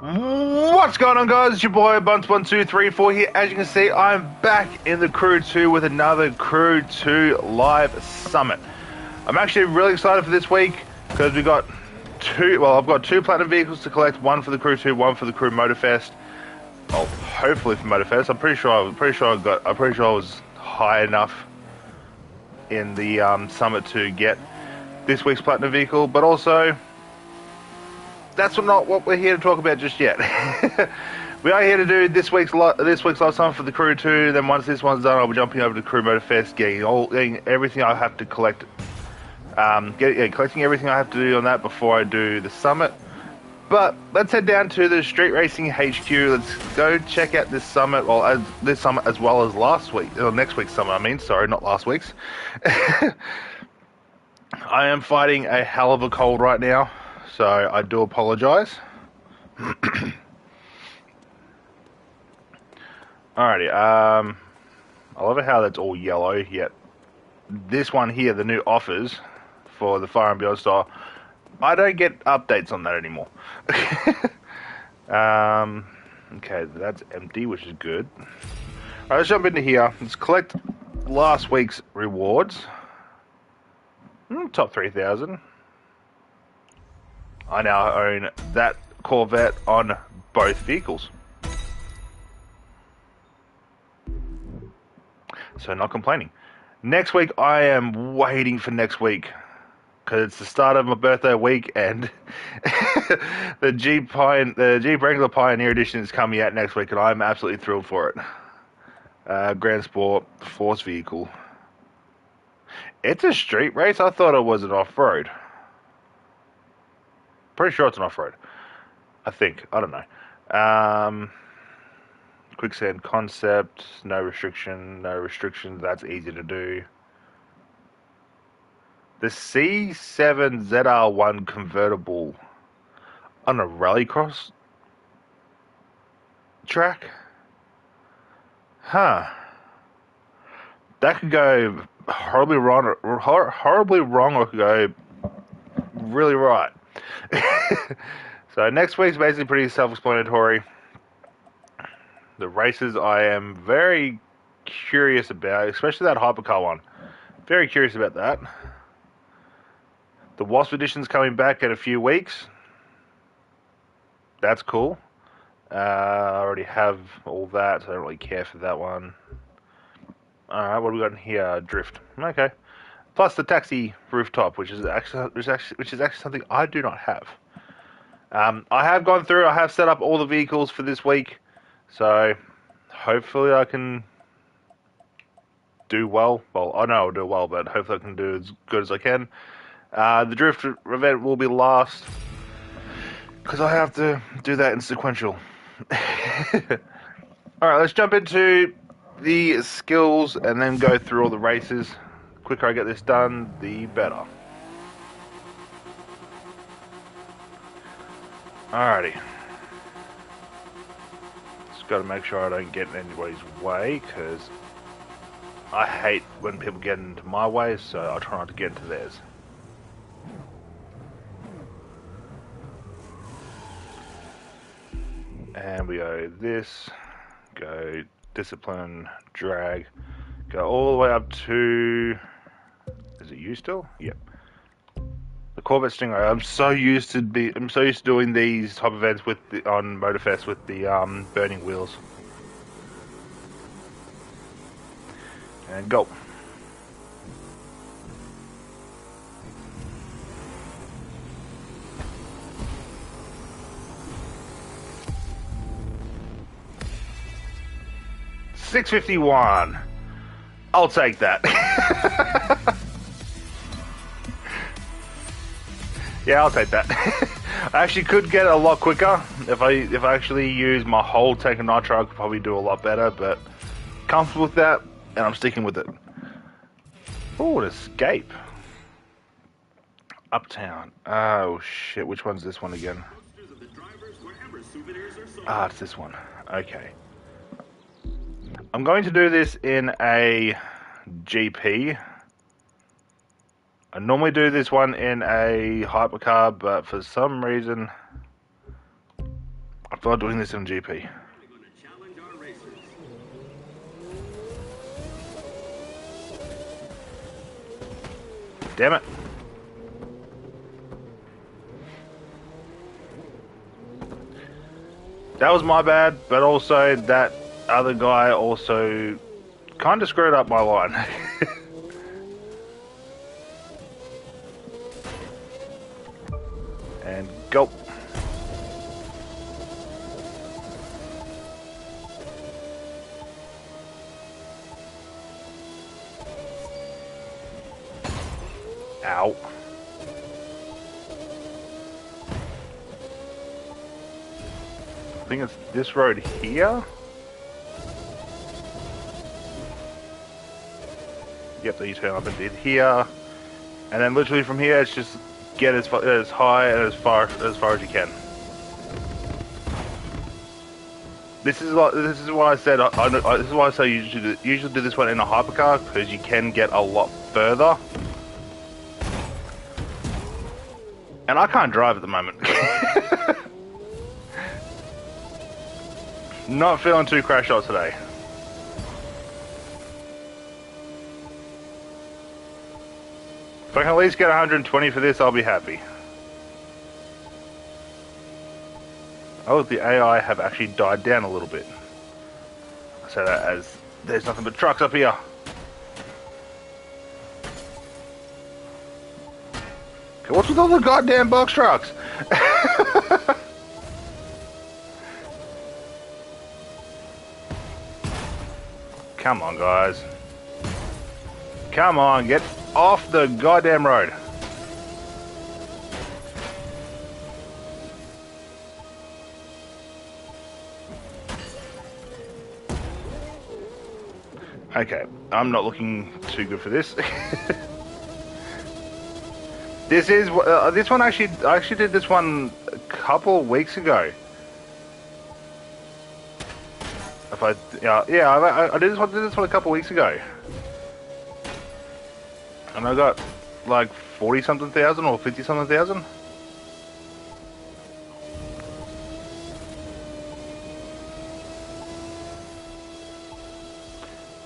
What's going on, guys? It's your boy Buns1234 here. As you can see, I'm back in the Crew 2 with another Crew 2 live summit. I'm actually really excited for this week because we got I've got two platinum vehicles to collect, one for the Crew 2, one for the Crew Motorfest. Well, hopefully for Motorfest. I'm pretty sure I was high enough in the summit to get this week's platinum vehicle, but also that's not what we're here to talk about just yet. We are here to do this week's live summit for the Crew 2. Then once this one's done, I'll be jumping over to Crew Motorfest, getting everything I have to collect, collecting everything I have to do on that before I do the summit. But let's head down to the Street Racing HQ. Let's go check out this summit. Well, this summit as well as next week's summit. I mean, sorry, not last week's. I am fighting a hell of a cold right now, so I do apologize. Alrighty, I love how that's all yellow, yet this one here, the new offers for the Fire and Beyond style, I don't get updates on that anymore. Okay, that's empty, which is good. Alright, let's jump into here. Let's collect last week's rewards. Top 3,000. I now own that Corvette on both vehicles. So not complaining. Next week, I am waiting for next week because it's the start of my birthday week, and the Jeep Wrangler Pioneer Edition is coming out next week, and I'm absolutely thrilled for it. Grand Sport Force vehicle. It's a street race. I thought it was an off-road. Pretty sure it's an off-road. I think. I don't know. Quicksand concept. No restrictions. That's easy to do. The C7 ZR1 convertible on a rallycross track? Huh. That could go horribly wrong, or it could go really right. So next week's basically pretty self-explanatory. The races I am very curious about, especially that hypercar one. Very curious about that. The Wasp edition's coming back in a few weeks. That's cool. I already have all that, so I don't really care for that one. Alright, what do we got in here? Drift. Okay. Plus the taxi rooftop, which is actually something I do not have. I have gone through, I have set up all the vehicles for this week, so hopefully I can do well. Well, I know I'll do well, but hopefully I can do as good as I can. The drift event will be last, because I have to do that in sequential. Alright, let's jump into the skills and then go through all the races. The quicker I get this done, the better. Alrighty. Just got to make sure I don't get in anybody's way, because I hate when people get into my way, so I'll try not to get into theirs. And we go this, go discipline, drag, go all the way up to, is it you still? Yep. The Corvette Stingray. I'm so used to doing these type of events on Motorfest with the burning wheels. And go. $651. I'll take that. Yeah, I'll take that. I actually could get it a lot quicker if I actually use my whole tank of nitro. I could probably do a lot better, but comfortable with that, and I'm sticking with it. Oh, an escape. Uptown. Oh shit, which one's this one again? Ah, it's this one. Okay. I'm going to do this in a GP. I normally do this one in a hypercar, but for some reason I for doing this in GP. Damn it. That was my bad, but also that other guy also kind of screwed up my line. And go. Ow. I think it's this road here. Yep, so you turn up and did here, and then literally from here, it's just get as high and as far as you can. This is why I said this is why I say you usually do this one in a hypercar, because you can get a lot further. And I can't drive at the moment. Not feeling too crash out today. If I can at least get 120 for this, I'll be happy. Oh, the AI have actually died down a little bit. I say that as there's nothing but trucks up here. Okay, what's with all the goddamn box trucks? Come on, guys. Come on, get off the goddamn road. Okay, I'm not looking too good for this. This one I actually did this one a couple of weeks ago. I did this one a couple of weeks ago, and I got like 40-something thousand or 50-something thousand.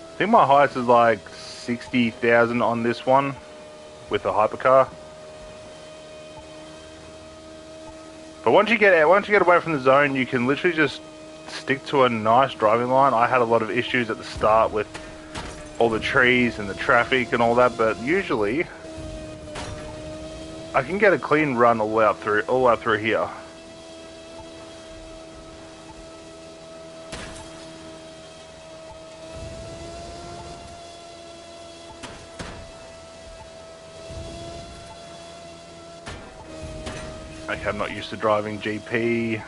I think my highest is like 60,000 on this one with a hypercar. But once you get away from the zone, you can literally just stick to a nice driving line. I had a lot of issues at the start with all the trees and the traffic and all that, but usually I can get a clean run all the way up through here. Okay, I'm not used to driving GP.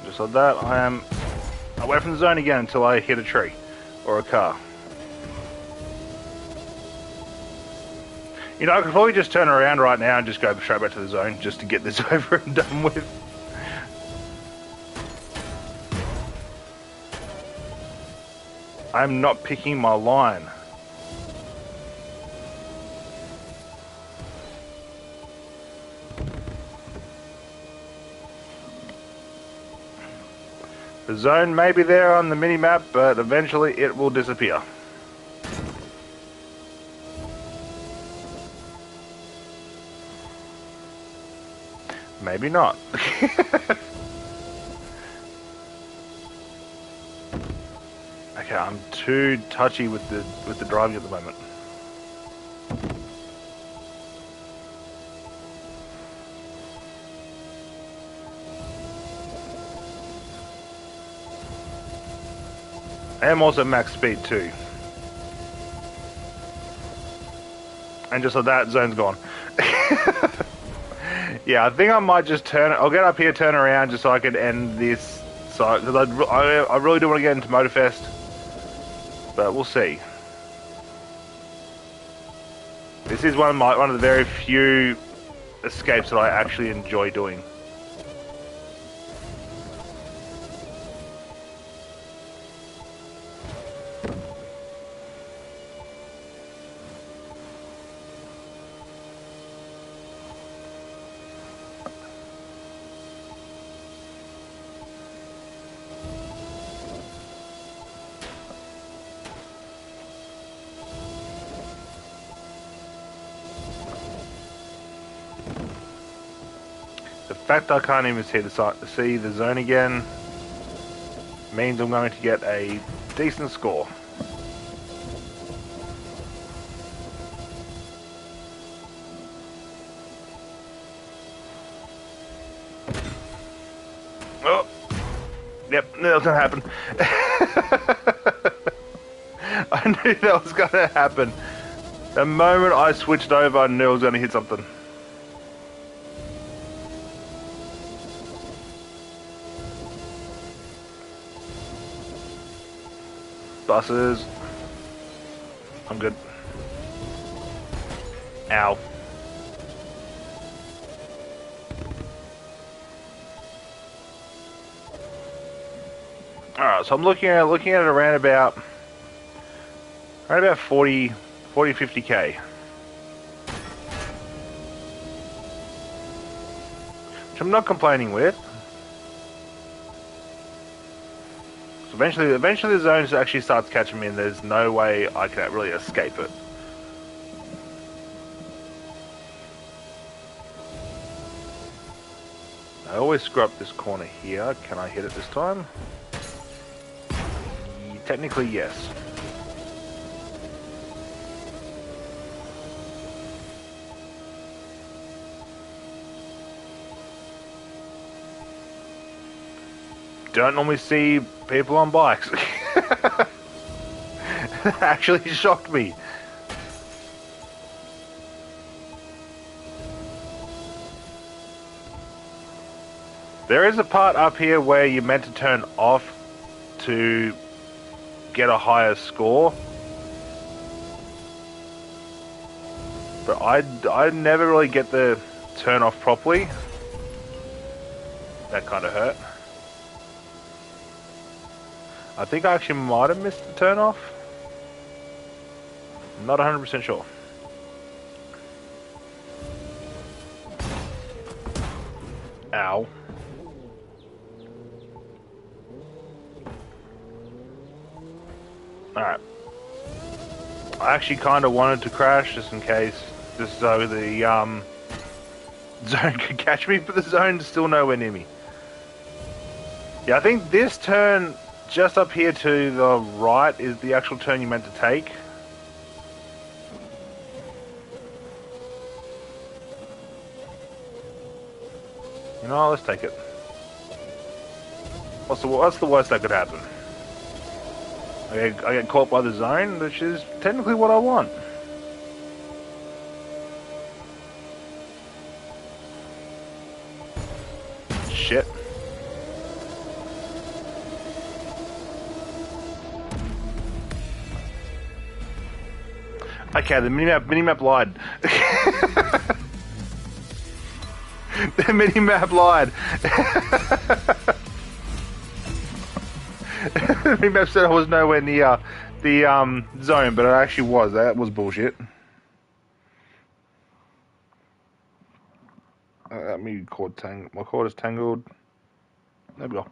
Just like that, I am away from the zone again until I hit a tree or a car. You know, I could probably just turn around right now and just go straight back to the zone just to get this over and done with. I'm not picking my line. The zone may be there on the mini-map, but eventually it will disappear. Maybe not. Okay, I'm too touchy with the driving at the moment. I am also max speed too. And just like that, zone's gone. Yeah, I think I might just turn it. I'll get up here, turn around, just so I can end this. So, because I really do want to get into Motorfest, but we'll see. This is one of the very few escapes that I actually enjoy doing. fact I can't even see the zone again means I'm going to get a decent score. Oh, yep, knew that was gonna happen. I knew that was gonna happen. The moment I switched over, I knew I was gonna hit something. Buses. I'm good. Ow. Alright, so I'm looking at it around about 40, 50k. Which I'm not complaining with. So eventually the zone actually starts catching me and there's no way I can really escape it. I always screw up this corner here. Can I hit it this time? Technically, yes. Don't normally see people on bikes. That actually shocked me. There is a part up here where you're meant to turn off to get a higher score. But I never really get the turn off properly. That kind of hurt. I think I actually might have missed the turn off. I'm not 100% sure. Ow. Alright. I actually kind of wanted to crash just in case, just so the zone could catch me, but the zone's still nowhere near me. Yeah, I think this turn just up here to the right is the actual turn you meant to take. You know, let's take it. What's the worst that could happen? I get caught by the zone, which is technically what I want. Shit. Okay, the minimap lied. The minimap lied. The minimap said I was nowhere near the zone, but I actually was. That was bullshit. My cord is tangled. There we go.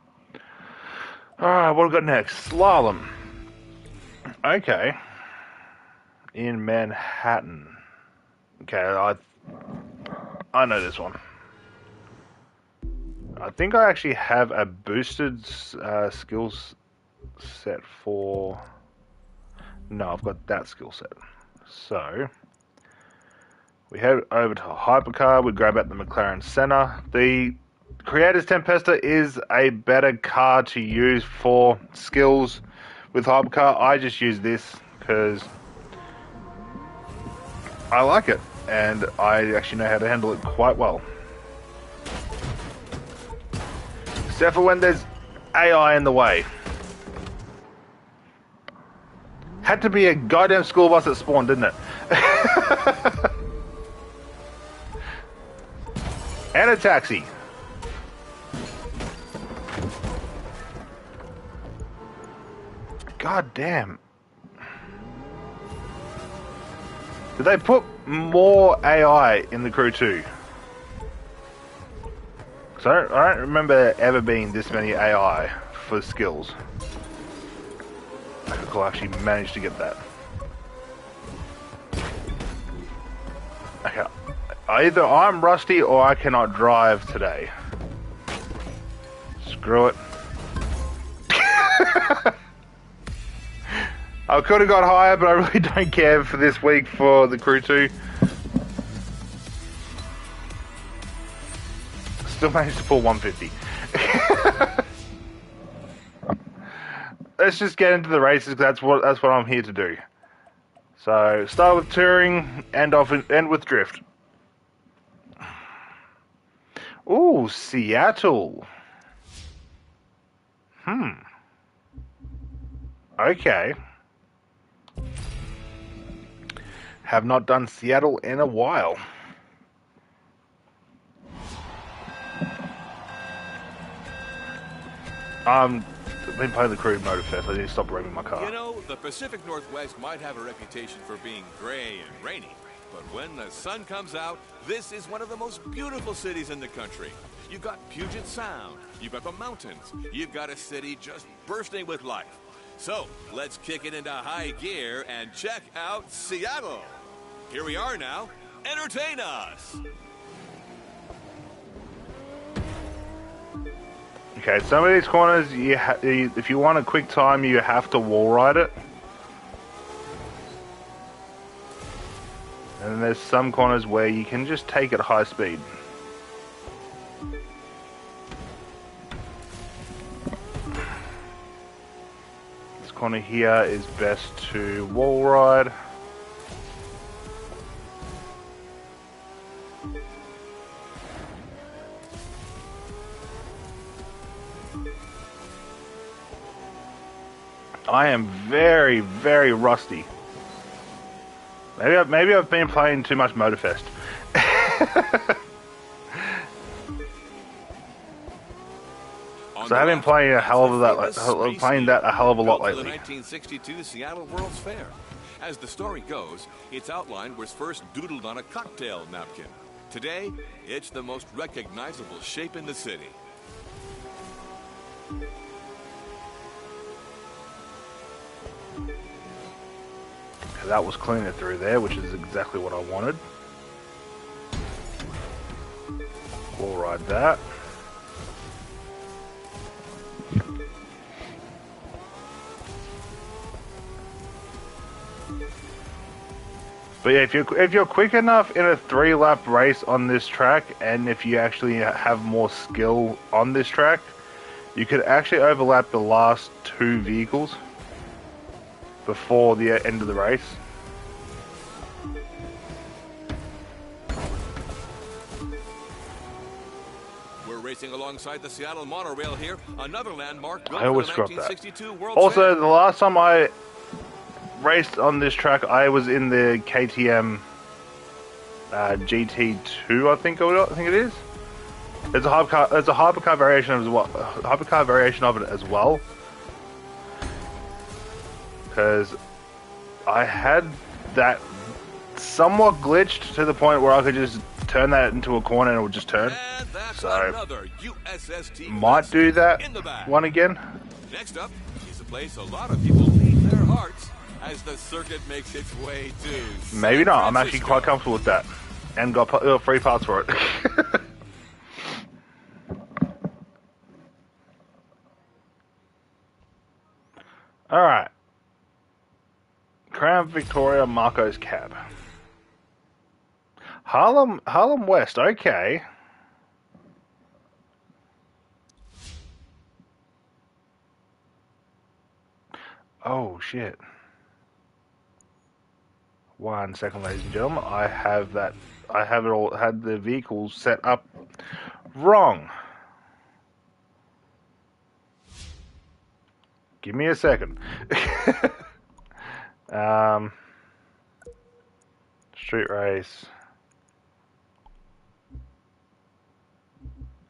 Alright, what have we got next? Slalom. Okay. In Manhattan. Okay, I know this one. I think I actually have a boosted skills set for... No, I've got that skill set. So, we head over to Hypercar, we grab out the McLaren Senna. The Creators Tempesta is a better car to use for skills with Hypercar. I just use this because I like it, and I actually know how to handle it quite well. Except for when there's AI in the way. Had to be a goddamn school bus that spawned, didn't it? And a taxi. God damn. Did they put more AI in the Crew 2? So I don't remember ever being this many AI for skills. I could actually manage to get that. Okay. Either I'm rusty or I cannot drive today. Screw it. I could have got higher, but I really don't care for this week for the Crew 2. Still managed to pull 150. Let's just get into the races, because that's what I'm here to do. So, start with touring, end with drift. Ooh, Seattle. Okay. Have not done Seattle in a while. I've been playing the Crew Motorfest. I need to stop revving my car. You know, the Pacific Northwest might have a reputation for being gray and rainy, but when the sun comes out, this is one of the most beautiful cities in the country. You've got Puget Sound, you've got the mountains, you've got a city just bursting with life. So, let's kick it into high gear and check out Seattle. Here we are now. Entertain us! Okay, some of these corners, if you want a quick time, you have to wall ride it. And then there's some corners where you can just take it high speed. This corner here is best to wall ride. I am very, very rusty. Maybe I've been playing too much Motorfest. So I've been playing a hell of that, a hell of a lot lately. The 1962 Seattle World's Fair. As the story goes, its outline was first doodled on a cocktail napkin. Today, it's the most recognizable shape in the city. That was cleaner through there, which is exactly what I wanted. We'll ride that. But yeah, if you're quick enough in a 3-lap race on this track, and if you actually have more skill on this track, you could actually overlap the last 2 vehicles before the end of the race. We're racing alongside the Seattle monorail here, another landmark built I always for the scrub that. 1962 World's Also, Fair. the last time I raced on this track, I was in the KTM GT2, I think it is. There's a hypercar variation of it as well. Because I had that somewhat glitched to the point where I could just turn that into a corner and it would just turn. And that's So another USST might do that in the back. one again. Next up is a place a lot of people leave their hearts as the circuit makes its way to Maybe San not. I'm actually Francisco. quite comfortable with that, and got free parts for it. All right. Crown Victoria Marco's cab. Harlem West. Okay. Oh shit. 1 second, ladies and gentlemen. I have it all. Had the vehicle set up wrong. Give me a second. Street race.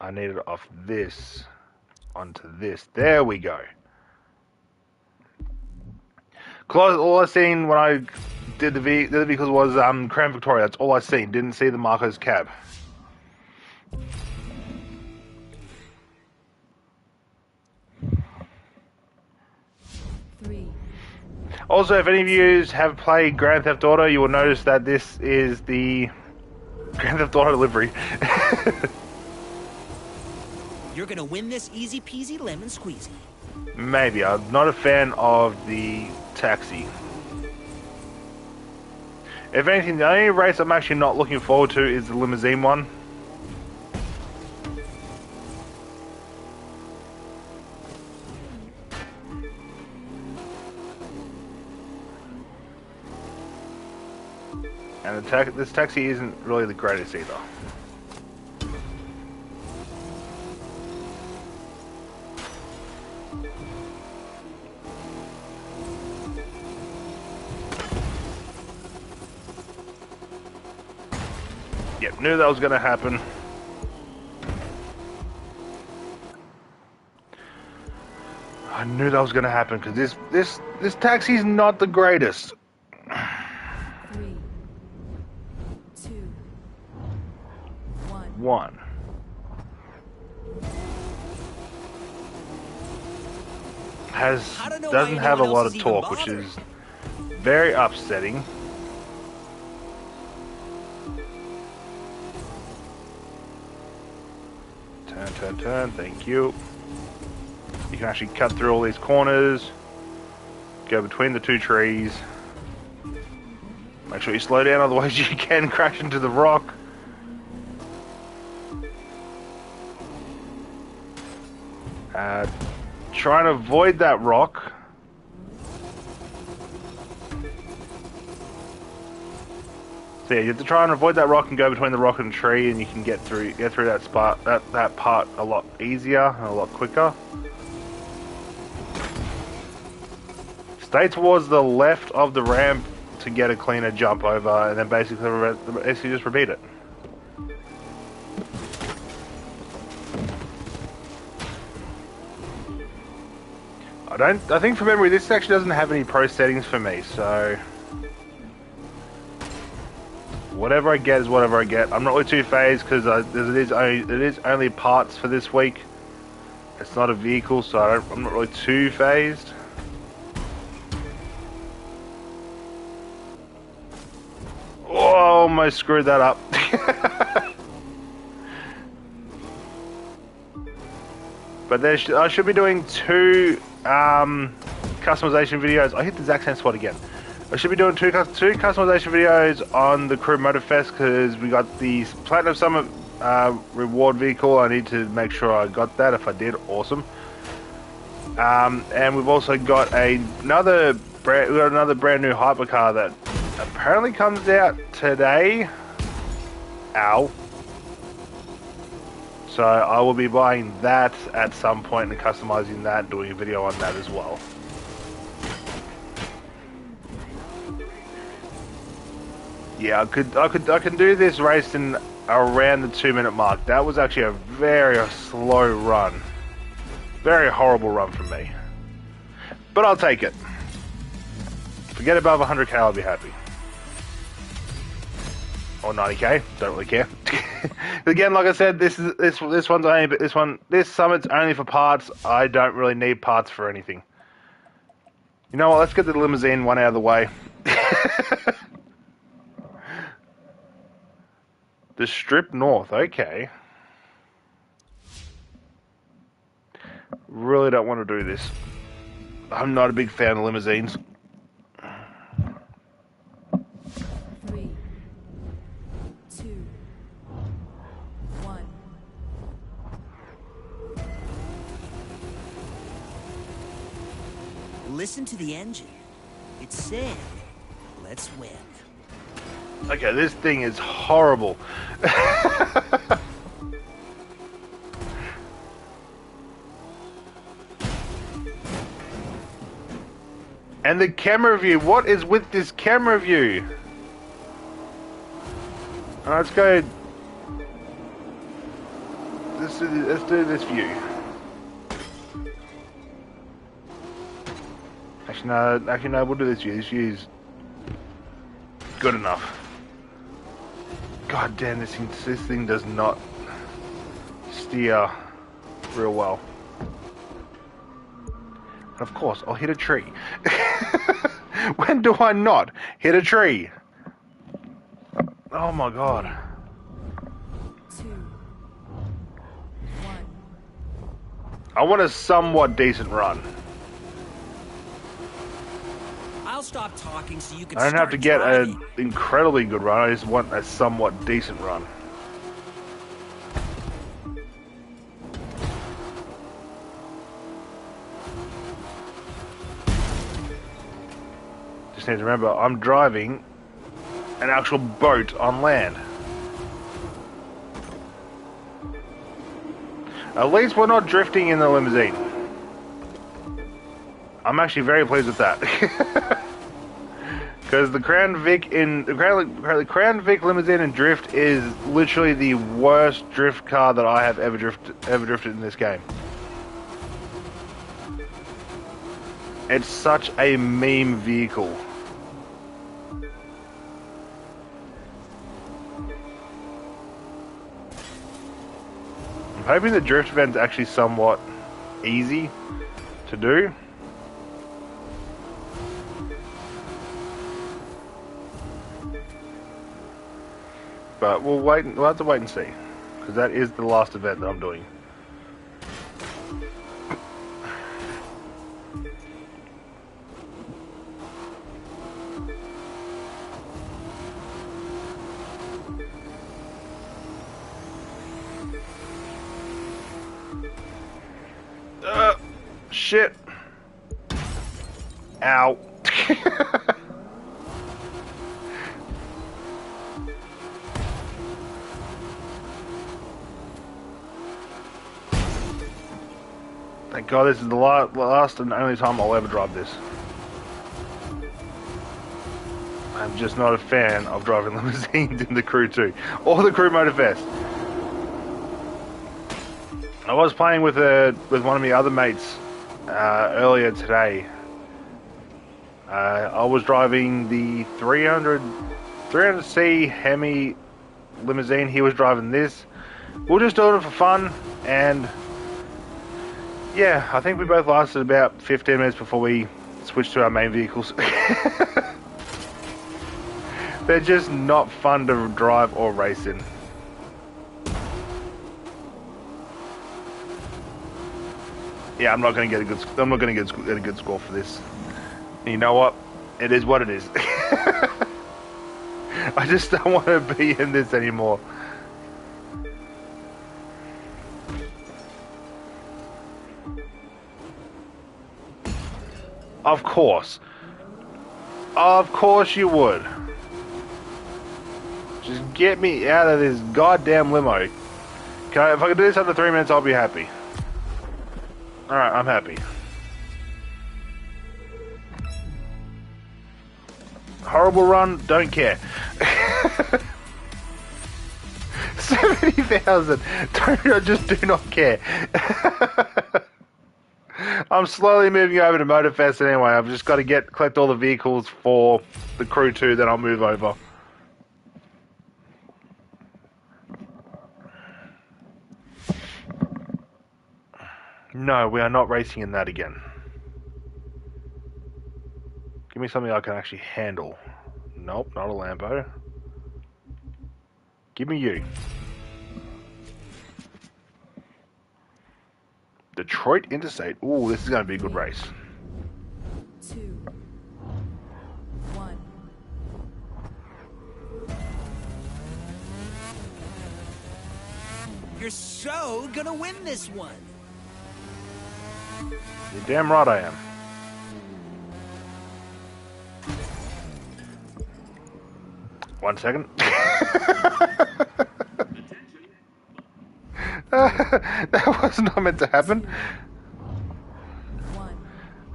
I need it off this onto this. There we go. Cause all I seen when I did the vehicles was Crown Victoria. That's all I seen. Didn't see the Marco's cab. Also, if any of you have played Grand Theft Auto, you will notice that this is the Grand Theft Auto livery. You're gonna win this easy peasy lemon squeezy. Maybe. I'm not a fan of the taxi. If anything, the only race I'm actually not looking forward to is the limousine one. And this taxi isn't really the greatest either. Yep, knew that was going to happen. I knew that was going to happen because this taxi's not the greatest. 3, 2, 1. One. Doesn't have a lot of torque, which is very upsetting. Turn, thank you. You can actually cut through all these corners, go between the two trees. Make sure you slow down, otherwise you can crash into the rock. Trying to avoid that rock. So yeah, you have to try and avoid that rock and go between the rock and the tree, and you can get through that spot, that part a lot easier and a lot quicker. Stay towards the left of the ramp to get a cleaner jump over, and then basically just repeat it. I think from memory this actually doesn't have any pro settings for me, so whatever I get is whatever I get. I'm not really too phased because it is only parts for this week. It's not a vehicle, so I'm not really too phased. Oh, almost screwed that up. But I should be doing two customization videos. I hit the exact same spot again. I should be doing two customization videos on the Crew Motorfest because we got the Platinum Summit reward vehicle. I need to make sure I got that. If I did, awesome. And we've also got another brand new hypercar that apparently comes out today. Ow. So I will be buying that at some point and customizing that, doing a video on that as well. Yeah, I can do this race in around the 2-minute mark. That was actually a very slow run. Very horrible run from me. But I'll take it. Forget above 100k, I'll be happy. Or 90k, don't really care. Again, like I said, this summit's only for parts. I don't really need parts for anything. You know what? Let's get the limousine one out of the way. The Strip North, okay. Really don't want to do this. I'm not a big fan of limousines. 3, 2, 1. Listen to the engine. It said, let's win. Okay, this thing is horrible. And the camera view, what is with this camera view? Let's go. Let's do this view. Actually no, we'll do this view. This view is good enough. God damn, this thing does not steer real well. And of course, I'll hit a tree. When do I not hit a tree? Oh my god. 2, 1. I want a somewhat decent run. I'll stop talking so you can I don't have start to get driving. an incredibly good run, I just want a somewhat decent run. Just need to remember, I'm driving an actual boat on land. At least we're not drifting in the limousine. I'm actually very pleased with that. Because the Crown Vic Crown Vic limousine in drift is literally the worst drift car that I have ever drifted in this game. It's such a meme vehicle. I'm hoping the drift event's actually somewhat easy to do. But we'll have to wait and see, because that is the last event that I'm doing. Shit. Ow. Thank God this is the last and only time I'll ever drive this. I'm just not a fan of driving limousines in the Crew 2 or the Crew Motorfest. I was playing with one of my other mates earlier today. I was driving the 300C Hemi limousine. He was driving this. We were just doing it for fun, and yeah, I think we both lasted about 15 minutes before we switched to our main vehicles. They're just not fun to drive or race in. Yeah, I'm not going to get a good score for this. And you know what? It is what it is. I just don't want to be in this anymore. Of course. Of course you would. Just get me out of this goddamn limo. If I can do this under 3 minutes, I'll be happy. Alright, I'm happy. Horrible run, don't care. 70,000. I just do not care. I'm slowly moving over to Motorfest anyway. I've just got to collect all the vehicles for the Crew 2, then I'll move over. No, we are not racing in that again. Give me something I can actually handle. Nope, not a Lambo. Give me you. Detroit Interstate. Ooh, this is going to be a good race. 2, 1. You're so gonna win this one. You're damn right I am. One second. That was not meant to happen. 1.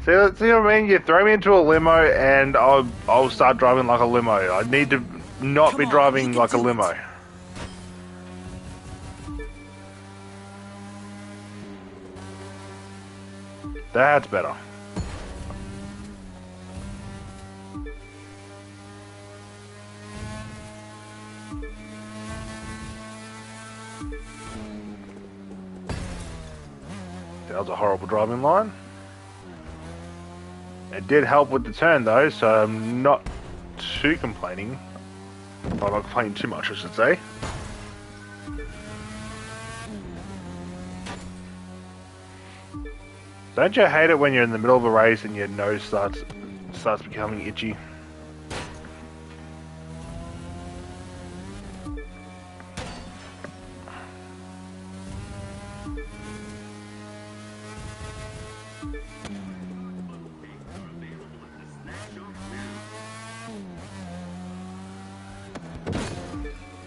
See what I mean? You throw me into a limo and I'll start driving like a limo. I need to not be driving like a limo. That's better. That was a horrible driving line. It did help with the turn though, so I'm not too complaining. Well, I'm not complaining too much, I should say. Don't you hate it when you're in the middle of a race and your nose starts becoming itchy?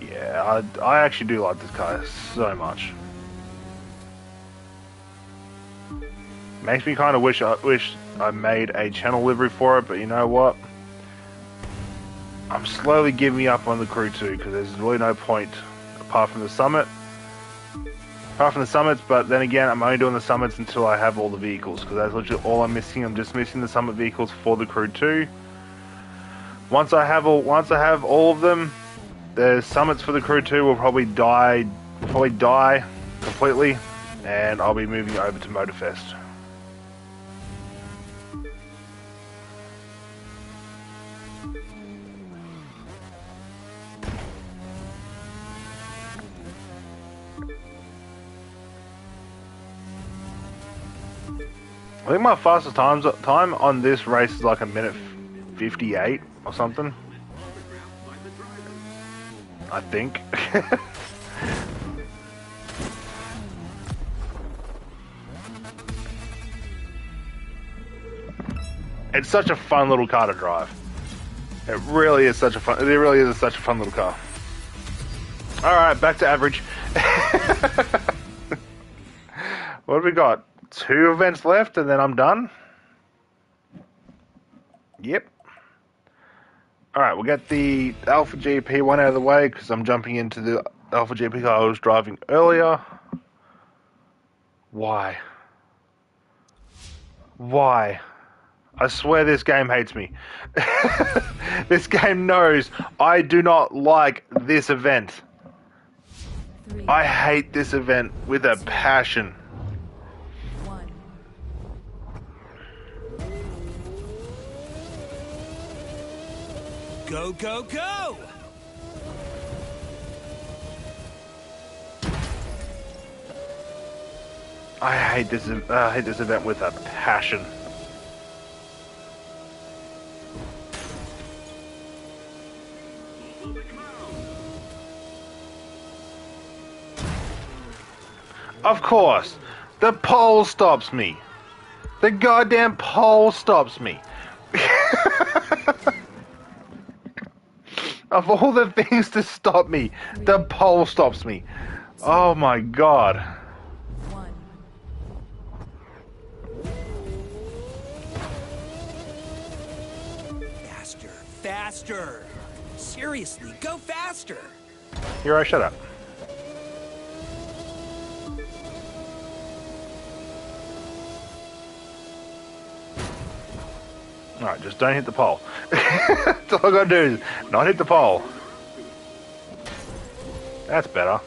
Yeah, I actually do like this car so much. Makes me kind of wish I made a channel livery for it, but you know what? I'm slowly giving up on the Crew 2 because there's really no point apart from the summit. Apart from the summits, but then again, I'm only doing the summits until I have all the vehicles because that's literally all I'm missing. I'm just missing the summit vehicles for the Crew 2. Once I have all of them, the summits for the Crew 2 will probably die completely, and I'll be moving over to Motorfest. I think my fastest time on this race is like a minute 58 or something. I think. It's such a fun little car to drive. It really is such a fun little car. All right, back to average. What have we got? 2 events left and then I'm done. Yep. Alright, we'll get the Alpha GP one out of the way because I'm jumping into the Alpha GP car I was driving earlier. Why? Why? I swear this game hates me. This game knows I do not like this event. 3, I hate this event with a passion. 1. Go, go, go! I hate this event with a passion. Of course, the pole stops me. The goddamn pole stops me. Of all the things to stop me, the pole stops me. Oh my god. 1. Faster, faster! Seriously, go faster! Hero, shut up. Alright, just don't hit the pole. That's all I gotta do is not hit the pole. That's better.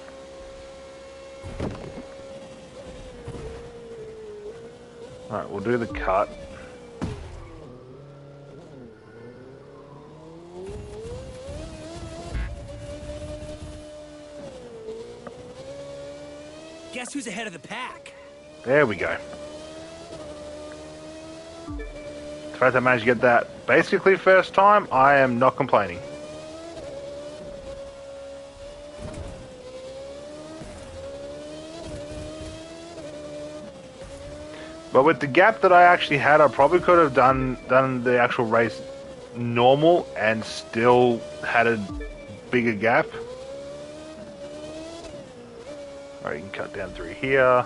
Alright, we'll do the cut. Guess who's ahead of the pack? There we go. The fact I managed to get that basically first time, I am not complaining. But with the gap that I actually had, I probably could have done the actual race normal and still had a bigger gap. Alright, you can cut down through here.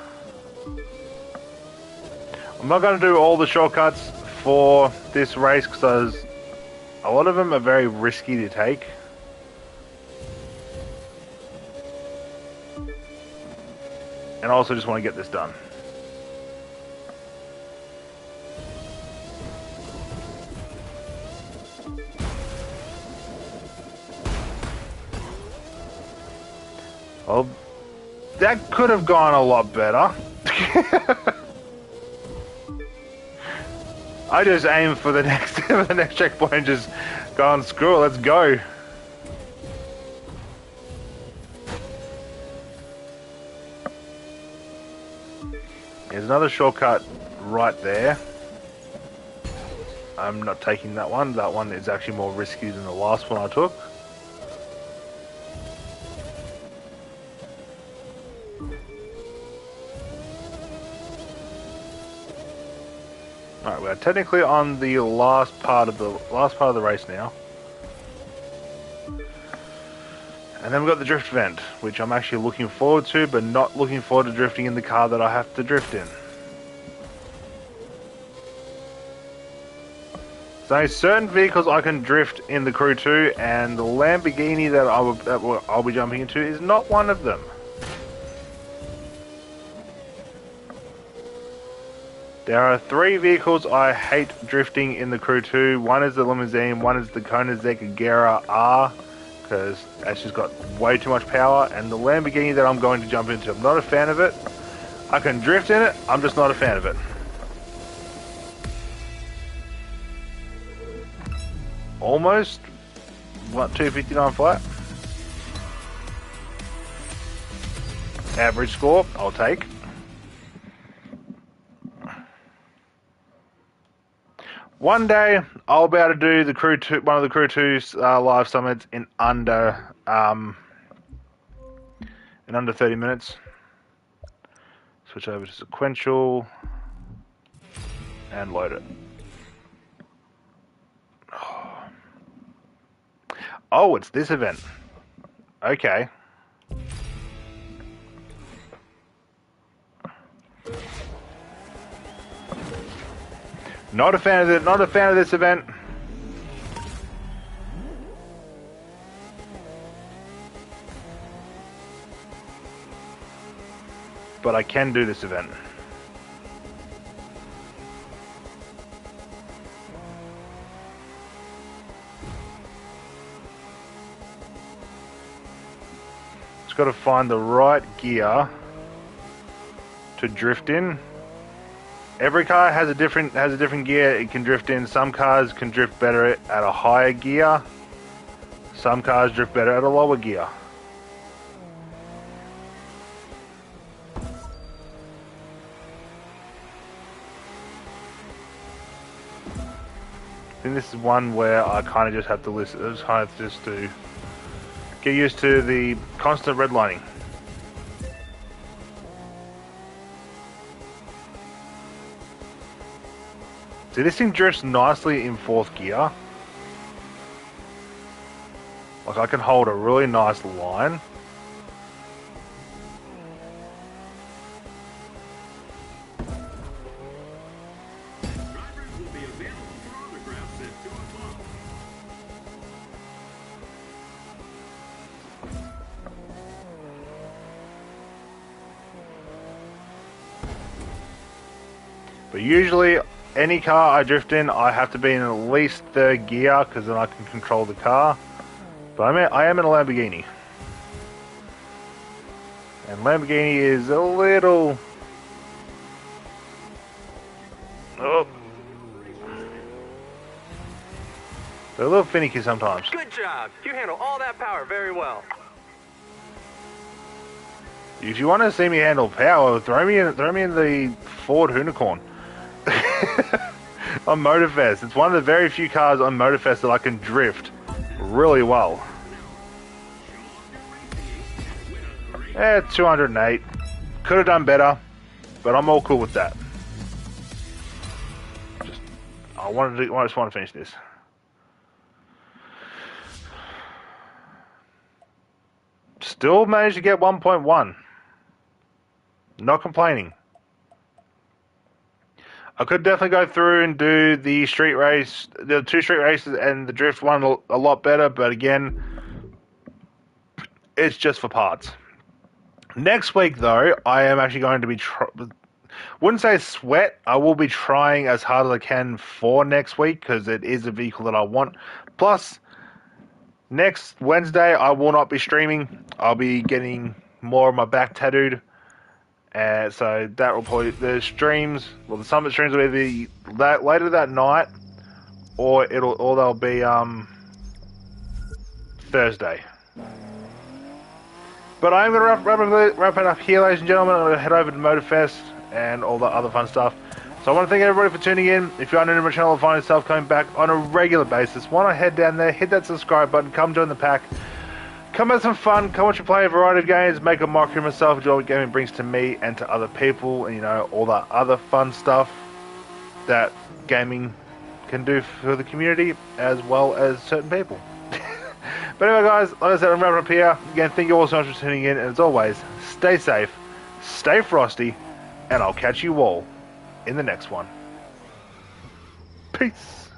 I'm not going to do all the shortcuts for this race because a lot of them are very risky to take. And I also just want to get this done. Well, that could have gone a lot better. I just aim for the next checkpoint and just go on, screw it, let's go. There's another shortcut right there. I'm not taking that one. That one is actually more risky than the last one I took. Alright, we're technically on the last part of the race now. And then we've got the drift event, which I'm actually looking forward to, but not looking forward to drifting in the car that I have to drift in. So certain vehicles I can drift in the Crew 2, and the Lamborghini that I'll be jumping into is not one of them. There are 3 vehicles I hate drifting in the Crew 2. One is the limousine, one is the Koenigsegg Agera R, because it's just got way too much power, and the Lamborghini that I'm going to jump into. I'm not a fan of it. I can drift in it, I'm just not a fan of it. Almost, what, 259 flat? Average score, I'll take. One day, I'll be able to do the Crew 2, one of the Crew 2's live summits in under 30 minutes. Switch over to sequential and load it. Oh, it's this event. Okay. Not a fan of it. Not a fan of this event. But I can do this event. Just got to find the right gear to drift in. Every car has a different gear it can drift in. Some cars can drift better at a higher gear. Some cars drift better at a lower gear. I think this is one where I kind of just have to listen. It's hard just to get used to the constant redlining. See, this thing drifts nicely in 4th gear. Like, I can hold a really nice line. But usually, any car I drift in, I have to be in at least 3rd gear, because then I can control the car. But I am in a Lamborghini. And Lamborghini is a little... Oh. They're a little finicky sometimes. Good job. You handle all that power very well. If you want to see me handle power, throw me in the Ford Unicorn. On Motorfest. It's one of the very few cars on Motorfest that I can drift really well. Yeah, 208. Could have done better, but I'm all cool with that. I just want to finish this. Still managed to get 1.1. Not complaining. I could definitely go through and do the street race, the 2 street races and the drift one a lot better, but again, it's just for parts. Next week, though, I am actually going to be, wouldn't say sweat, I will be trying as hard as I can for next week, because it is a vehicle that I want. Plus, next Wednesday, I will not be streaming. I'll be getting more of my back tattooed. So that will probably, the summit streams will be later that night, or they'll be Thursday. But I'm going to wrap it up here, ladies and gentlemen. I'm going to head over to Motorfest and all that other fun stuff. So I want to thank everybody for tuning in. If you're new to my channel and find yourself coming back on a regular basis, why not head down there, hit that subscribe button, come join the pack, come have some fun, come watch me play a variety of games, make a mockery of myself, enjoy what gaming brings to me and to other people, and all that other fun stuff that gaming can do for the community as well as certain people. But anyway guys, like I said, I'm wrapping up here. Again, thank you all so much for tuning in, and as always, stay safe, stay frosty, and I'll catch you all in the next one. Peace.